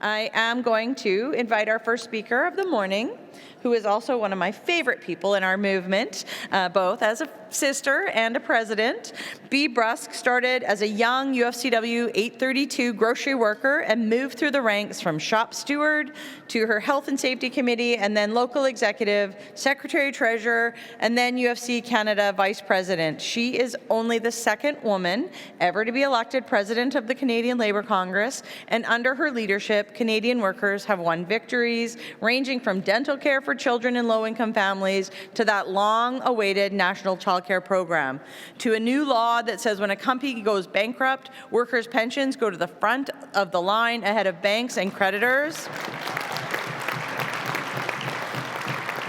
I am going to invite our first speaker of the morning, who is also one of my favorite people in our movement, both as a sister and a president. Bea Bruske started as a young UFCW 832 grocery worker and moved through the ranks from shop steward to her health and safety committee, and then local executive, secretary treasurer, and then UFC Canada vice president. She is only the second woman ever to be elected president of the Canadian Labour Congress, and under her leadership, Canadian workers have won victories ranging from dental care for children in low-income families to that long-awaited national child care program, to a new law that says when a company goes bankrupt, workers' pensions go to the front of the line ahead of banks and creditors.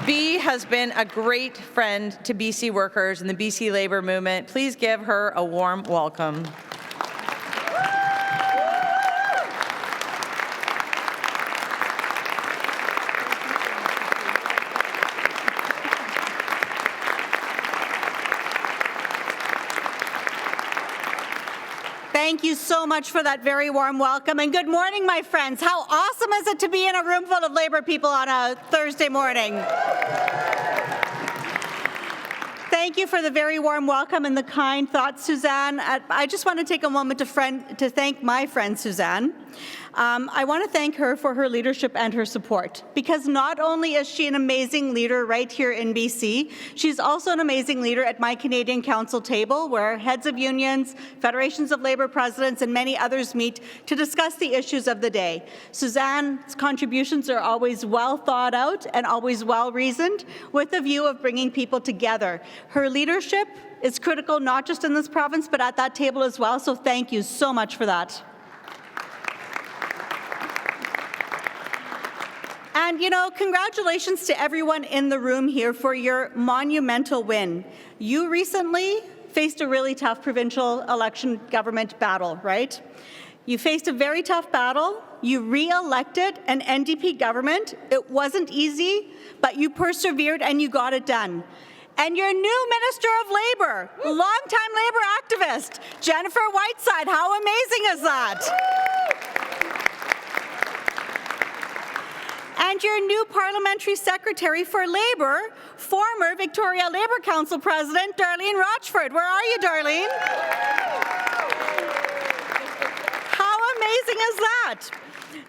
Bea has been a great friend to BC workers and the BC Labour movement. Please give her a warm welcome. Thank you so much for that very warm welcome, and good morning, my friends. How awesome is it to be in a room full of Labour people on a Thursday morning? Thank you for the very warm welcome and the kind thoughts, Suzanne. I just want to take a moment to thank my friend, Suzanne. I want to thank her for her leadership and her support, because not only is she an amazing leader right here in BC, she's also an amazing leader at my Canadian Council table, where heads of unions, federations of labour presidents, and many others meet to discuss the issues of the day. Suzanne's contributions are always well thought out and always well reasoned, with the view of bringing people together. Her leadership is critical not just in this province, but at that table as well, so thank you so much for that. And, you know, congratulations to everyone in the room here for your monumental win. You recently faced a really tough provincial election government battle, right? You faced a very tough battle. You re-elected an NDP government. It wasn't easy, but you persevered and you got it done. And your new Minister of Labour, longtime Labour activist, Jennifer Whiteside, how amazing is that? And your new Parliamentary Secretary for Labour, former Victoria Labour Council President, Darlene Rochford. Where are you, Darlene? How amazing is that?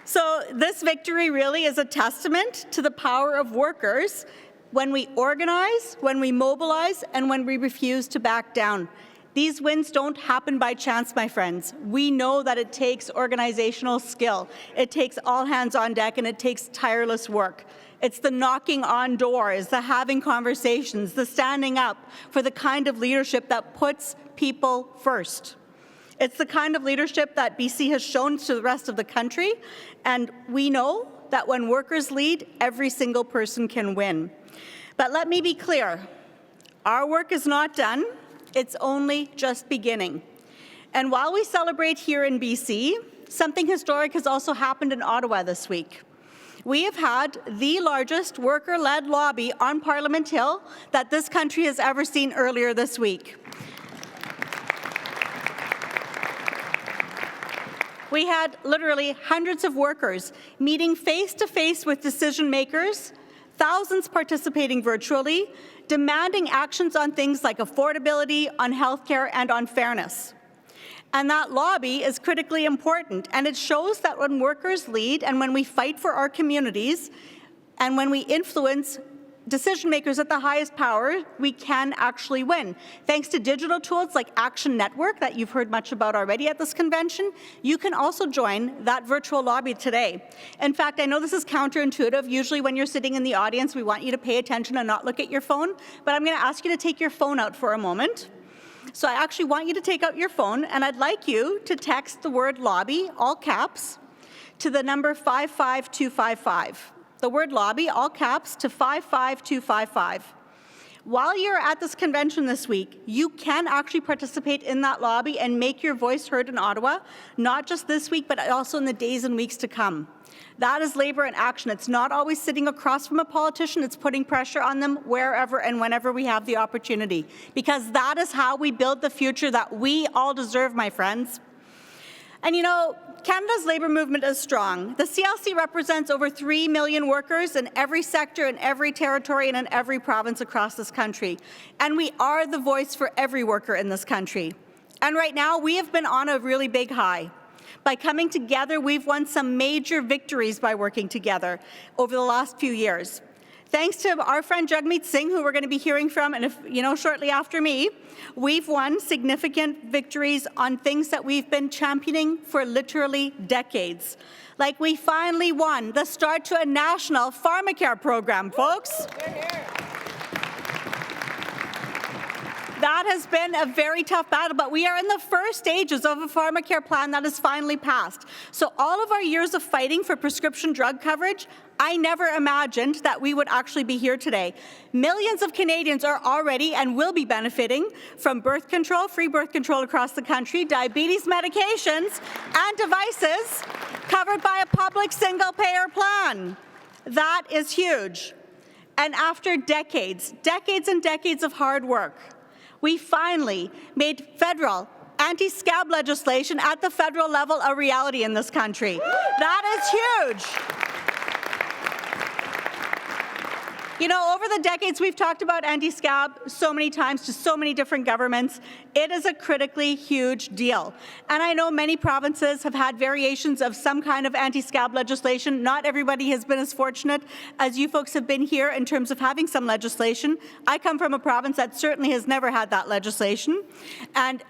So this victory really is a testament to the power of workers when we organize, when we mobilize, and when we refuse to back down. These wins don't happen by chance, my friends. We know that it takes organizational skill. It takes all hands on deck, and it takes tireless work. It's the knocking on doors, the having conversations, the standing up for the kind of leadership that puts people first. It's the kind of leadership that BC has shown to the rest of the country, and we know that when workers lead, every single person can win. But let me be clear, our work is not done. It's only just beginning. And while we celebrate here in BC, something historic has also happened in Ottawa this week. We have had the largest worker-led lobby on Parliament Hill that this country has ever seen earlier this week. We had literally hundreds of workers meeting face-to-face with decision makers, thousands participating virtually, demanding actions on things like affordability, on healthcare, and on fairness. And that lobby is critically important, and it shows that when workers lead and when we fight for our communities and when we influence decision makers at the highest power, we can actually win. Thanks to digital tools like Action Network that you've heard much about already at this convention, you can also join that virtual lobby today. In fact, I know this is counterintuitive. Usually when you're sitting in the audience, we want you to pay attention and not look at your phone, but I'm going to ask you to take your phone out for a moment. So I actually want you to take out your phone, and I'd like you to text the word lobby, all caps, to the number 55255. The word lobby, all caps, to 55255. While you're at this convention this week, you can actually participate in that lobby and make your voice heard in Ottawa, not just this week, but also in the days and weeks to come. That is Labour in action. It's not always sitting across from a politician. It's putting pressure on them wherever and whenever we have the opportunity, because that is how we build the future that we all deserve, my friends. And you know, Canada's labour movement is strong. The CLC represents over 3 million workers in every sector, in every territory, and in every province across this country. And we are the voice for every worker in this country. And right now, we have been on a really big high. By coming together, we've won some major victories by working together over the last few years. Thanks to our friend Jagmeet Singh, who we're going to be hearing from shortly after me, we've won significant victories on things that we've been championing for literally decades. Like we finally won the start to a national pharmacare program, folks. That has been a very tough battle, but we are in the first stages of a pharmacare plan that is finally passed. So all of our years of fighting for prescription drug coverage, I never imagined that we would actually be here today. Millions of Canadians are already and will be benefiting from birth control, free birth control across the country, diabetes medications, and devices covered by a public single-payer plan. That is huge. And after decades and decades of hard work, we finally made federal anti-scab legislation at the federal level a reality in this country. That is huge. You know, over the decades, we've talked about anti-scab so many times to so many different governments. It is a critically huge deal. And I know many provinces have had variations of some kind of anti-scab legislation. Not everybody has been as fortunate as you folks have been here in terms of having some legislation. I come from a province that certainly has never had that legislation. And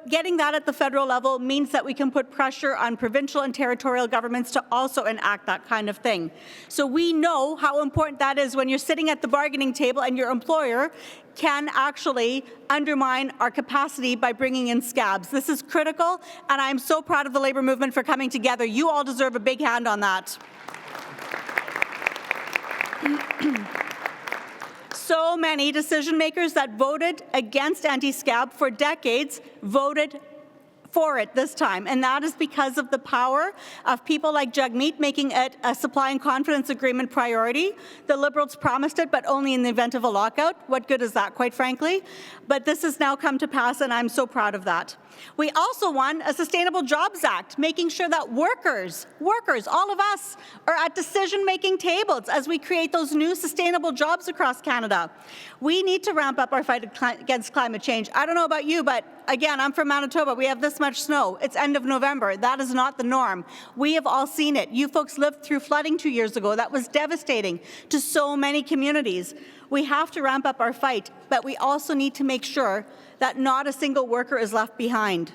getting that at the federal level means that we can put pressure on provincial and territorial governments to also enact that kind of thing. So we know how important that is when you're sitting at the bargaining table and your employer can actually undermine our capacity by bringing in scabs. This is critical, and I'm so proud of the labour movement for coming together. You all deserve a big hand on that. So many decision makers that voted against anti-scab for decades voted for it this time, and that is because of the power of people like Jagmeet making it a supply and confidence agreement priority. The Liberals promised it, but only in the event of a lockout. What good is that, quite frankly? But this has now come to pass, and I'm so proud of that. We also won a Sustainable Jobs Act, making sure that workers, all of us, are at decision-making tables as we create those new sustainable jobs across Canada. We need to ramp up our fight against climate change. I don't know about you, but again, I'm from Manitoba. We have this much snow. It's end of November. That is not the norm. We have all seen it. You folks lived through flooding 2 years ago. That was devastating to so many communities. We have to ramp up our fight, but we also need to make sure that not a single worker is left behind.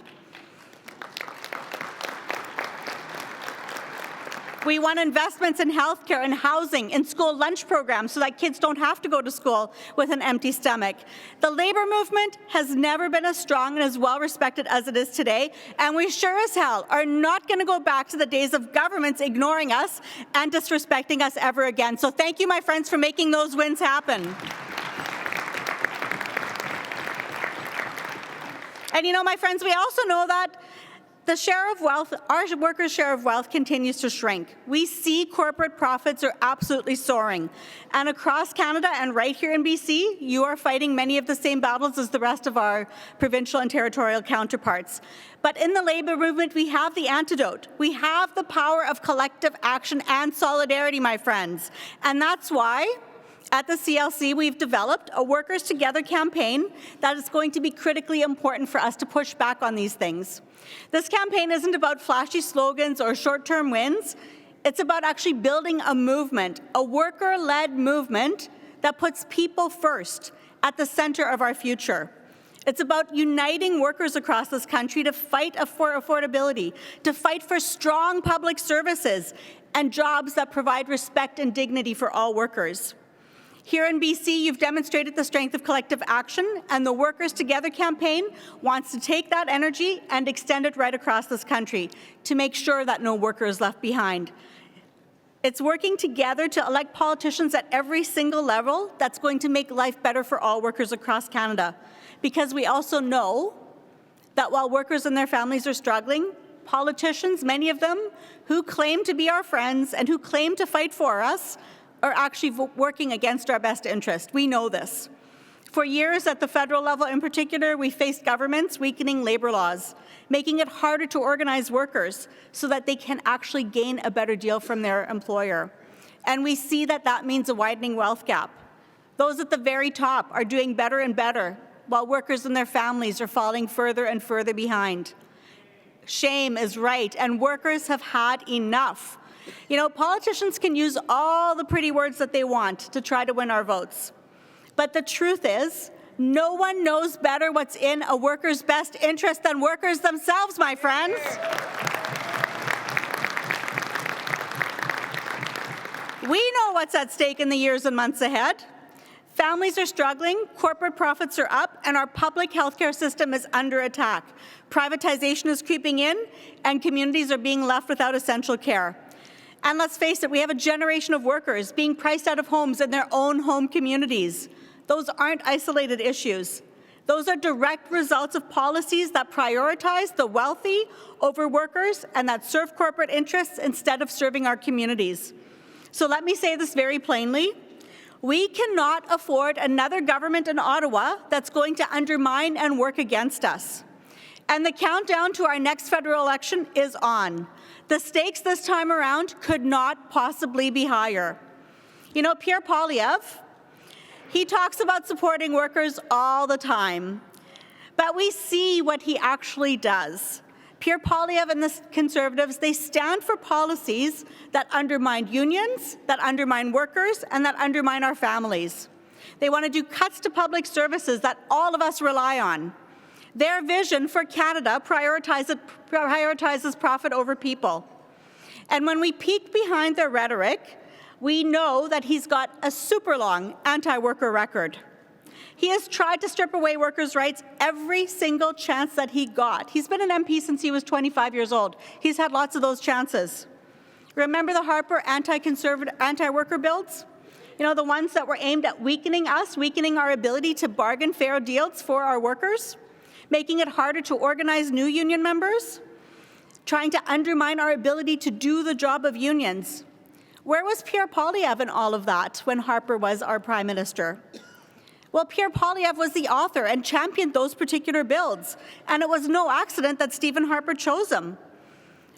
We want investments in healthcare and housing, in school lunch programs so that kids don't have to go to school with an empty stomach. The labour movement has never been as strong and as well respected as it is today, and we sure as hell are not going to go back to the days of governments ignoring us and disrespecting us ever again. So thank you, my friends, for making those wins happen. And you know, my friends, we also know that the share of wealth, our workers' share of wealth continues to shrink. We see corporate profits are absolutely soaring. And across Canada and right here in BC, you are fighting many of the same battles as the rest of our provincial and territorial counterparts. But in the labour movement, we have the antidote. We have the power of collective action and solidarity, my friends. And that's why at the CLC, we've developed a Workers Together campaign that is going to be critically important for us to push back on these things. This campaign isn't about flashy slogans or short-term wins. It's about actually building a movement, a worker-led movement that puts people first at the center of our future. It's about uniting workers across this country to fight for affordability, to fight for strong public services and jobs that provide respect and dignity for all workers. Here in BC, you've demonstrated the strength of collective action, and the Workers Together campaign wants to take that energy and extend it right across this country to make sure that no worker is left behind. It's working together to elect politicians at every single level that's going to make life better for all workers across Canada. Because we also know that while workers and their families are struggling, politicians, many of them, who claim to be our friends and who claim to fight for us, are actually working against our best interest. We know this. For years at the federal level in particular, we faced governments weakening labor laws, making it harder to organize workers so that they can actually gain a better deal from their employer. And we see that that means a widening wealth gap. Those at the very top are doing better and better, while workers and their families are falling further and further behind. Shame is right, and workers have had enough. You know, politicians can use all the pretty words that they want to try to win our votes. But the truth is, no one knows better what's in a worker's best interest than workers themselves, my friends. We know what's at stake in the years and months ahead. Families are struggling, corporate profits are up, and our public healthcare system is under attack. Privatization is creeping in, and communities are being left without essential care. And let's face it, we have a generation of workers being priced out of homes in their own home communities. Those aren't isolated issues. Those are direct results of policies that prioritize the wealthy over workers and that serve corporate interests instead of serving our communities. So let me say this very plainly. We cannot afford another government in Ottawa that's going to undermine and work against us. And the countdown to our next federal election is on. The stakes this time around could not possibly be higher. You know, Pierre Poilievre, he talks about supporting workers all the time, but we see what he actually does. Pierre Poilievre and the Conservatives, they stand for policies that undermine unions, that undermine workers, and that undermine our families. They want to do cuts to public services that all of us rely on. Their vision for Canada prioritizes profit over people. And when we peek behind their rhetoric, we know that he's got a super long anti-worker record. He has tried to strip away workers' rights every single chance that he got. He's been an MP since he was 25 years old. He's had lots of those chances. Remember the Harper anti-worker bills? You know, the ones that were aimed at weakening us, weakening our ability to bargain fair deals for our workers, making it harder to organize new union members, trying to undermine our ability to do the job of unions. Where was Pierre Poilievre in all of that when Harper was our Prime Minister? Well, Pierre Poilievre was the author and championed those particular bills, and it was no accident that Stephen Harper chose him.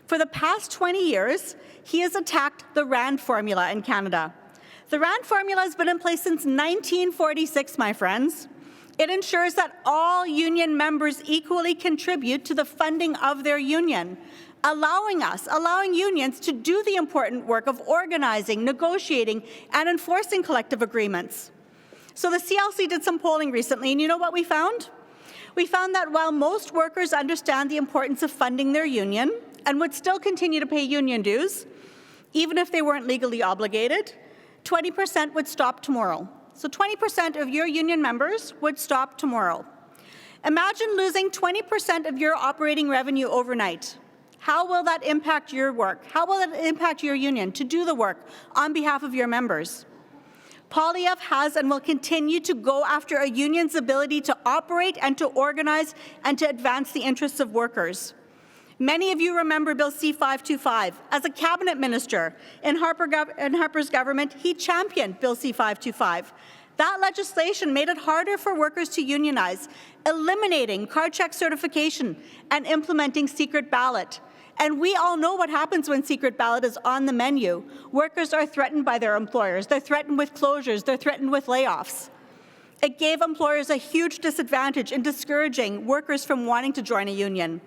For the past 20 years, he has attacked the RAND formula in Canada. The RAND formula has been in place since 1946, my friends. It ensures that all union members equally contribute to the funding of their union, allowing unions to do the important work of organizing, negotiating, and enforcing collective agreements. So the CLC did some polling recently, and you know what we found? We found that while most workers understand the importance of funding their union and would still continue to pay union dues, even if they weren't legally obligated, 20% would stop tomorrow. So 20% of your union members would stop tomorrow. Imagine losing 20% of your operating revenue overnight. How will that impact your work? How will it impact your union to do the work on behalf of your members? Poilievre has and will continue to go after a union's ability to operate and to organize and to advance the interests of workers. Many of you remember Bill C-525. As a cabinet minister in Harper's government, he championed Bill C-525. That legislation made it harder for workers to unionize, eliminating card check certification and implementing secret ballot. And we all know what happens when secret ballot is on the menu. Workers are threatened by their employers. They're threatened with closures. They're threatened with layoffs. It gave employers a huge disadvantage in discouraging workers from wanting to join a union.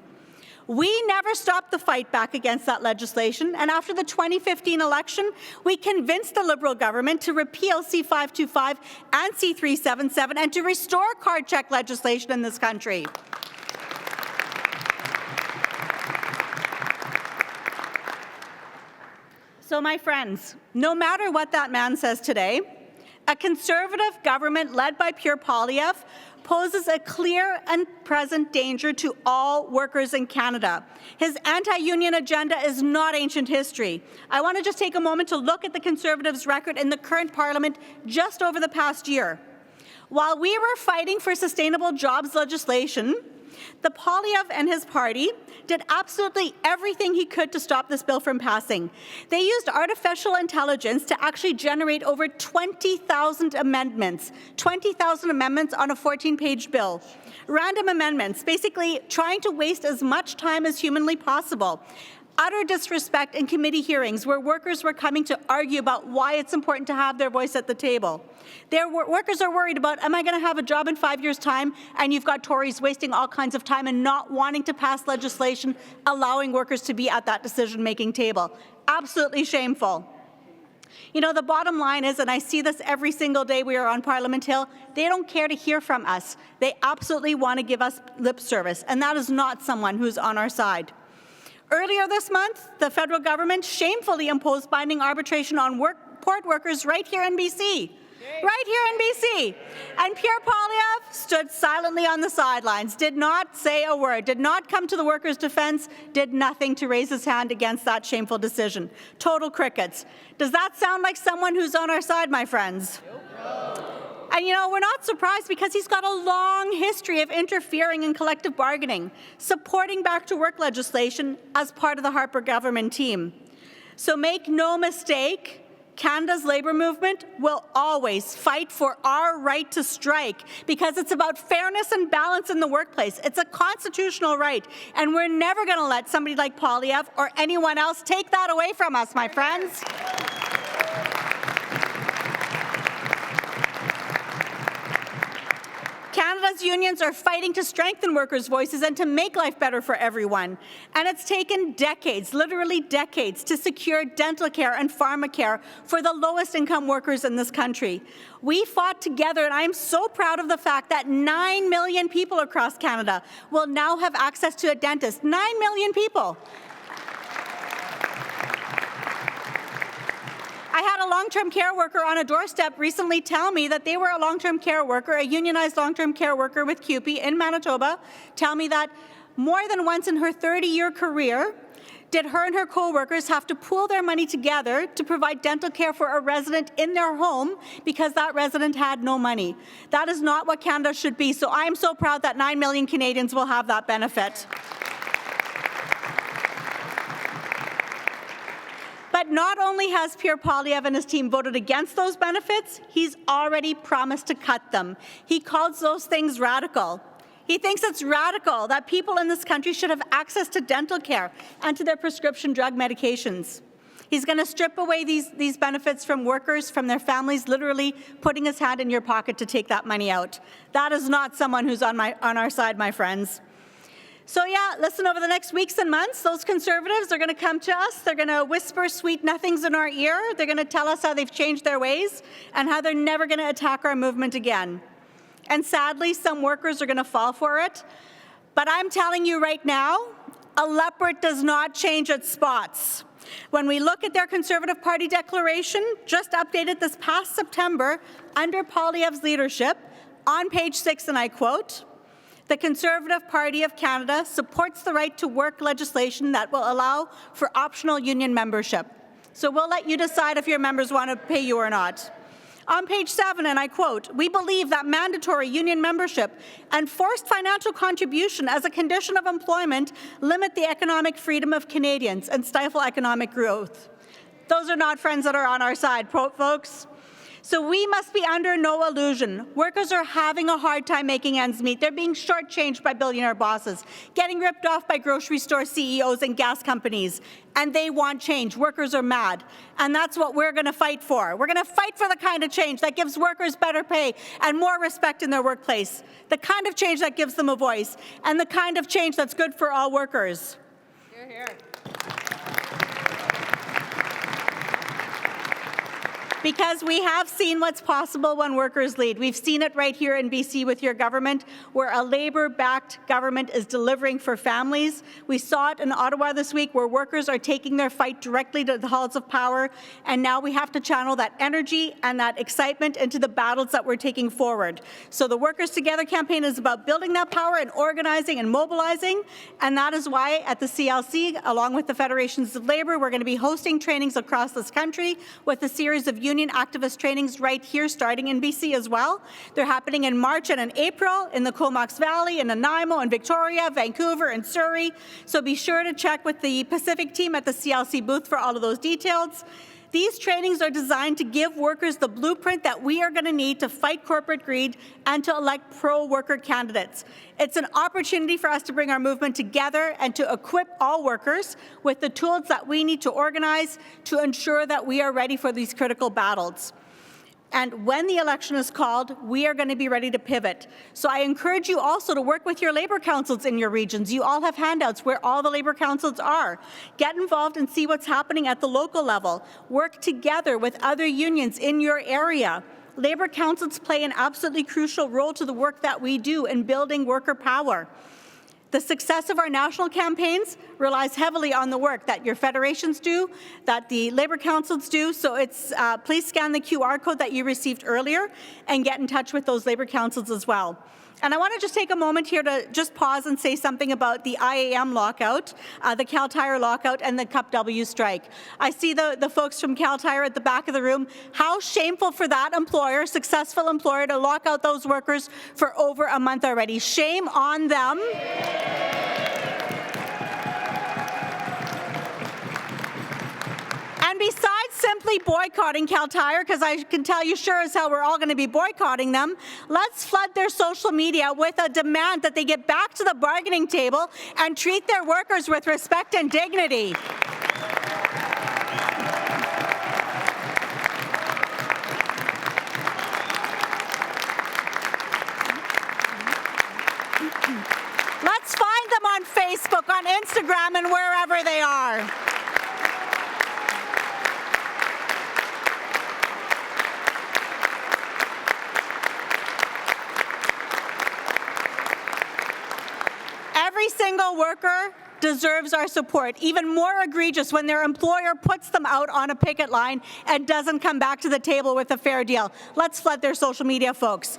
We never stopped the fight back against that legislation, and after the 2015 election, we convinced the Liberal government to repeal C-525 and C-377 and to restore card check legislation in this country. So, my friends, no matter what that man says today, a Conservative government led by Pierre Poilievre poses a clear and present danger to all workers in Canada. His anti-union agenda is not ancient history. I want to just take a moment to look at the Conservatives' record in the current Parliament just over the past year. While we were fighting for sustainable jobs legislation, Poilievre and his party did absolutely everything he could to stop this bill from passing. They used artificial intelligence to actually generate over 20,000 amendments, 20,000 amendments on a 14-page bill. Random amendments, basically trying to waste as much time as humanly possible. Utter disrespect in committee hearings where workers were coming to argue about why it's important to have their voice at the table. Workers are worried about, am I going to have a job in 5 years' time? And you've got Tories wasting all kinds of time and not wanting to pass legislation allowing workers to be at that decision-making table. Absolutely shameful. You know, the bottom line is, and I see this every single day we are on Parliament Hill, they don't care to hear from us. They absolutely want to give us lip service, and that is not someone who's on our side. Earlier this month, the federal government shamefully imposed binding arbitration on port workers right here in BC. Right here in BC. And Pierre Poilievre stood silently on the sidelines, did not say a word, did not come to the workers' defense, did nothing to raise his hand against that shameful decision. Total crickets. Does that sound like someone who's on our side, my friends? No. And you know, we're not surprised because he's got a long history of interfering in collective bargaining, supporting back-to-work legislation as part of the Harper government team. So make no mistake, Canada's labour movement will always fight for our right to strike because it's about fairness and balance in the workplace. It's a constitutional right, and we're never going to let somebody like Poilievre or anyone else take that away from us, my friends. Canada's unions are fighting to strengthen workers' voices and to make life better for everyone. And it's taken decades, literally decades, to secure dental care and pharmacare for the lowest income workers in this country. We fought together, and I am so proud of the fact that 9 million people across Canada will now have access to a dentist. 9 million people. I had a long-term care worker on a doorstep recently tell me that they were a long-term care worker, a unionized long-term care worker with CUPE in Manitoba, tell me that more than once in her 30-year career did her and her co-workers have to pool their money together to provide dental care for a resident in their home because that resident had no money. That is not what Canada should be, so I am so proud that 9 million Canadians will have that benefit. But not only has Pierre Poilievre and his team voted against those benefits, he's already promised to cut them. He calls those things radical. He thinks it's radical that people in this country should have access to dental care and to their prescription drug medications. He's going to strip away these benefits from workers, from their families, literally putting his hand in your pocket to take that money out. That is not someone who's on our side, my friends. So yeah, listen, over the next weeks and months, those Conservatives are going to come to us. They're going to whisper sweet nothings in our ear. They're going to tell us how they've changed their ways and how they're never going to attack our movement again. And sadly, some workers are going to fall for it. But I'm telling you right now, a leopard does not change its spots. When we look at their Conservative Party declaration, just updated this past September under Poilievre's leadership, on page 6, and I quote, "The Conservative Party of Canada supports the right to work legislation that will allow for optional union membership." So we'll let you decide if your members want to pay you or not. On page 7, and I quote, "We believe that mandatory union membership and forced financial contribution as a condition of employment limit the economic freedom of Canadians and stifle economic growth." Those are not friends that are on our side, folks. So we must be under no illusion. Workers are having a hard time making ends meet. They're being shortchanged by billionaire bosses, getting ripped off by grocery store CEOs and gas companies, and they want change. Workers are mad, and that's what we're going to fight for. We're going to fight for the kind of change that gives workers better pay and more respect in their workplace, the kind of change that gives them a voice, and the kind of change that's good for all workers. Hear, hear. Because we have seen what's possible when workers lead. We've seen it right here in BC with your government, where a Labour-backed government is delivering for families. We saw it in Ottawa this week, where workers are taking their fight directly to the halls of power, and now we have to channel that energy and that excitement into the battles that we're taking forward. So the Workers Together campaign is about building that power and organizing and mobilizing, and that is why at the CLC, along with the Federations of Labour, we're going to be hosting trainings across this country with a series of union activist trainings right here, starting in BC as well. They're happening in March and in April in the Comox Valley, in Nanaimo, in Victoria, Vancouver, and Surrey. So be sure to check with the Pacific team at the CLC booth for all of those details. These trainings are designed to give workers the blueprint that we are going to need to fight corporate greed and to elect pro-worker candidates. It's an opportunity for us to bring our movement together and to equip all workers with the tools that we need to organize to ensure that we are ready for these critical battles. And when the election is called, we are going to be ready to pivot. So I encourage you also to work with your labor councils in your regions. You all have handouts where all the labor councils are. Get involved and see what's happening at the local level. Work together with other unions in your area. Labor councils play an absolutely crucial role to the work that we do in building worker power. The success of our national campaigns relies heavily on the work that your federations do, that the labor councils do. So please scan the QR code that you received earlier and get in touch with those labor councils as well. And I want to just take a moment here to just pause and say something about the IAM lockout, the Cal Tire lockout, and the Cup W strike. I see the folks from Cal Tire at the back of the room. How shameful for that employer, successful employer, to lock out those workers for over a month already. Shame on them. And besides simply boycotting Cal Tire, because I can tell you sure as hell we're all going to be boycotting them, let's flood their social media with a demand that they get back to the bargaining table and treat their workers with respect and dignity. Let's find them on Facebook, on Instagram, and wherever they are. Every single worker deserves our support. Even more egregious when their employer puts them out on a picket line and doesn't come back to the table with a fair deal. Let's flood their social media, folks.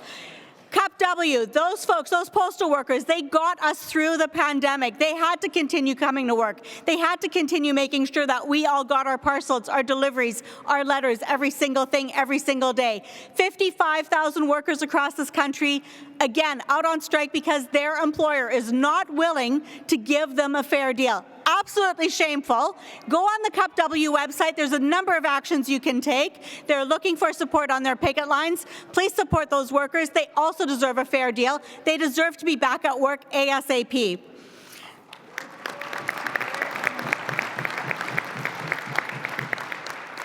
Cup W, those folks, those postal workers, they got us through the pandemic. They had to continue coming to work. They had to continue making sure that we all got our parcels, our deliveries, our letters, every single thing, every single day. 55,000 workers across this country, again, out on strike because their employer is not willing to give them a fair deal. Absolutely shameful. Go on the Cup W website. There's a number of actions you can take. They're looking for support on their picket lines. Please support those workers. They also deserve a fair deal. They deserve to be back at work ASAP.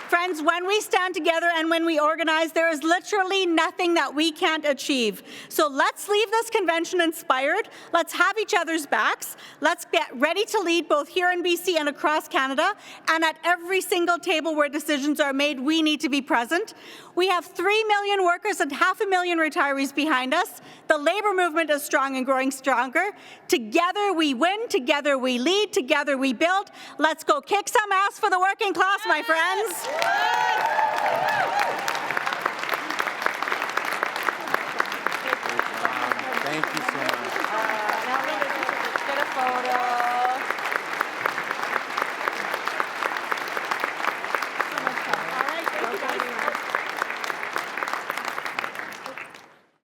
Friends, when we stand together and when we organize, there is literally nothing that we can't achieve. So let's leave this convention inspired. Let's have each other's backs. Let's get ready to lead both here in BC and across Canada. And at every single table where decisions are made, we need to be present. We have 3 million workers and 500,000 retirees behind us. The labor movement is strong and growing stronger. Together we win, together we lead, together we build. Let's go kick some ass for the working class, my friends. Thank you so much. Now, get a photo.